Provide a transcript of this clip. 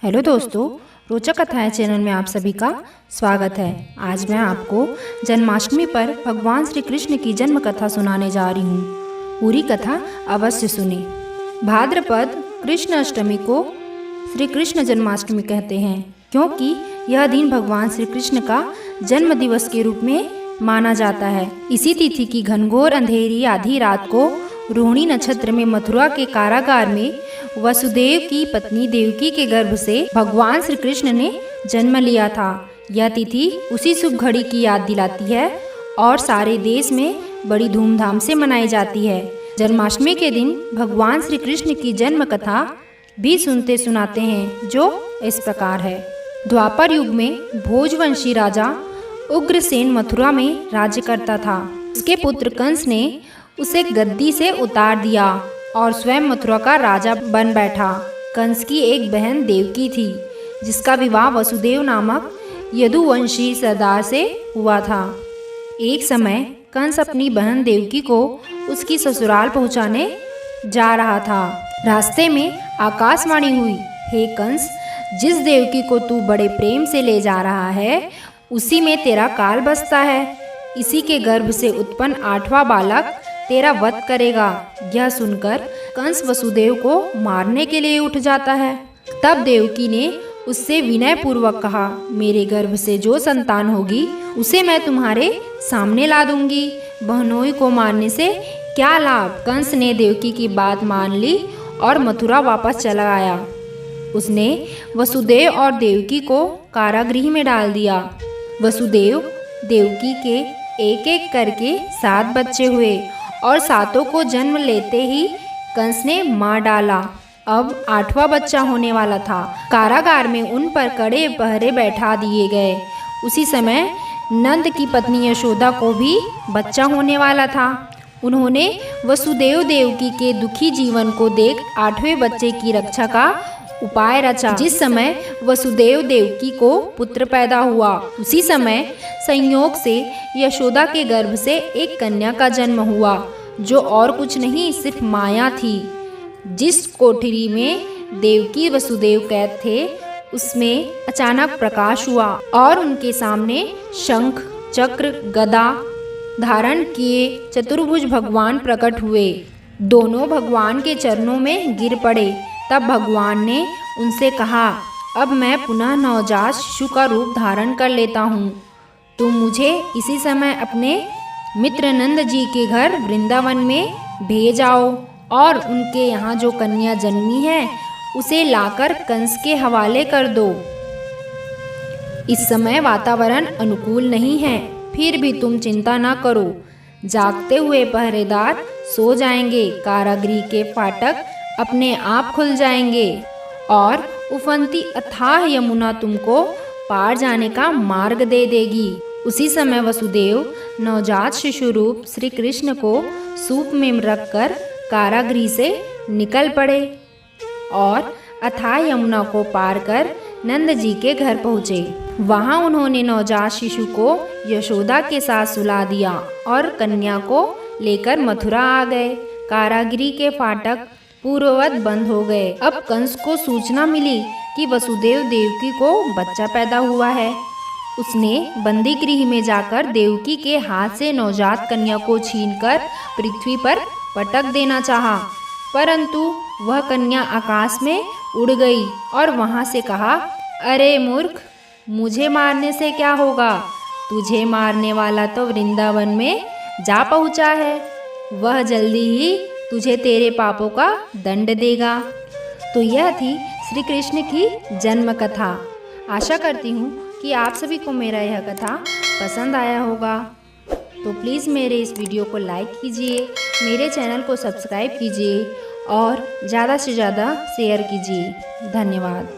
Hello दोस्तों, रोचक कथाएं चैनल में आप सभी का स्वागत है। आज मैं आपको जन्माष्टमी पर भगवान श्री कृष्ण की जन्म कथा सुनाने जा रही हूँ। पूरी कथा अवश्य सुने। भाद्रपद कृष्ण अष्टमी को श्री कृष्ण जन्माष्टमी कहते हैं, क्योंकि यह दिन भगवान श्री कृष्ण का जन्म दिवस के रूप में माना जाता है। इसी तिथि की घनघोर अंधेरी आधी रात को रोहिणी नक्षत्र में मथुरा के कारागार में वसुदेव की पत्नी देवकी के गर्भ से भगवान श्री कृष्ण ने जन्म लिया था। यह तिथि उसी शुभ घड़ी की याद दिलाती है और सारे देश में बड़ी धूमधाम से मनाई जाती है। जन्माष्टमी के दिन भगवान श्री कृष्ण की जन्म कथा भी सुनते सुनाते हैं, जो इस प्रकार है। द्वापर युग में भोजवंशी राजा उग्रसेन मथुरा में राज्य करता था। उसके पुत्र कंस ने उसे गद्दी से उतार दिया और स्वयं मथुरा का राजा बन बैठा। कंस की एक बहन देवकी थी, जिसका विवाह वसुदेव नामक यदुवंशी सरदार से हुआ था। एक समय कंस अपनी बहन देवकी को उसकी ससुराल पहुंचाने जा रहा था। रास्ते में आकाशवाणी हुई, हे कंस, जिस देवकी को तू बड़े प्रेम से ले जा रहा है, उसी में तेरा काल बसता है। इसी के गर्भ से उत्पन्न 8वां बालक तेरा वध करेगा। यह सुनकर कंस वसुदेव को मारने के लिए उठ जाता है। तब देवकी ने उससे विनय पूर्वक कहा, मेरे गर्भ से जो संतान होगी उसे मैं तुम्हारे सामने ला दूंगी। बहनोई को मारने से क्या लाभ। कंस ने देवकी की बात मान ली और मथुरा वापस चला आया। उसने वसुदेव और देवकी को कारागृह में डाल दिया। वसुदेव देवकी के एक एक करके 7 बच्चे हुए और 7 को जन्म लेते ही कंस ने मार डाला। अब 8वां बच्चा होने वाला था। कारागार में उन पर कड़े पहरे बैठा दिए गए। उसी समय नंद की पत्नी यशोदा को भी बच्चा होने वाला था। उन्होंने वसुदेव देवकी के दुखी जीवन को देख 8वें बच्चे की रक्षा का उपाय रचा। जिस समय वसुदेव देवकी को पुत्र पैदा हुआ, उसी समय संयोग से यशोदा के गर्भ से एक कन्या का जन्म हुआ, जो और कुछ नहीं सिर्फ माया थी। जिस कोठरी में देवकी वसुदेव कैद थे, उसमें अचानक प्रकाश हुआ और उनके सामने शंख चक्र गदा धारण किए चतुर्भुज भगवान प्रकट हुए। दोनों भगवान के चरणों में गिर पड़े। तब भगवान ने उनसे कहा, अब मैं पुनः नवजात शिशु का रूप धारण कर लेता हूँ। तुम मुझे इसी समय अपने मित्र नंद जी के घर वृंदावन में भेज आओ और उनके यहाँ जो कन्या जन्मी है उसे लाकर कंस के हवाले कर दो। इस समय वातावरण अनुकूल नहीं है, फिर भी तुम चिंता न करो। जागते हुए पहरेदार सो जाएंगे, कारागृह के फाटक अपने आप खुल जाएंगे और उफनती अथाह यमुना तुमको पार जाने का मार्ग दे देगी। उसी समय वसुदेव नवजात शिशु रूप श्री कृष्ण को सूप में रखकर कारागृह से निकल पड़े और अथाह यमुना को पार कर नंद जी के घर पहुँचे। वहाँ उन्होंने नवजात शिशु को यशोदा के साथ सुला दिया और कन्या को लेकर मथुरा आ गए। कारागृह के फाटक पूर्ववत बंद हो गए। अब कंस को सूचना मिली कि वसुदेव देवकी को बच्चा पैदा हुआ है। उसने बंदी गृह में जाकर देवकी के हाथ से नवजात कन्या को छीनकर पृथ्वी पर पटक देना चाहा, परंतु वह कन्या आकाश में उड़ गई और वहां से कहा, अरे मूर्ख, मुझे मारने से क्या होगा। तुझे मारने वाला तो वृंदावन में जा पहुंचा है। वह जल्दी ही तुझे तेरे पापों का दंड देगा। तो यह थी श्री कृष्ण की जन्म कथा। आशा करती हूँ कि आप सभी को मेरा यह कथा पसंद आया होगा। तो प्लीज़ मेरे इस वीडियो को लाइक कीजिए, मेरे चैनल को सब्सक्राइब कीजिए और ज़्यादा से ज़्यादा शेयर कीजिए। धन्यवाद।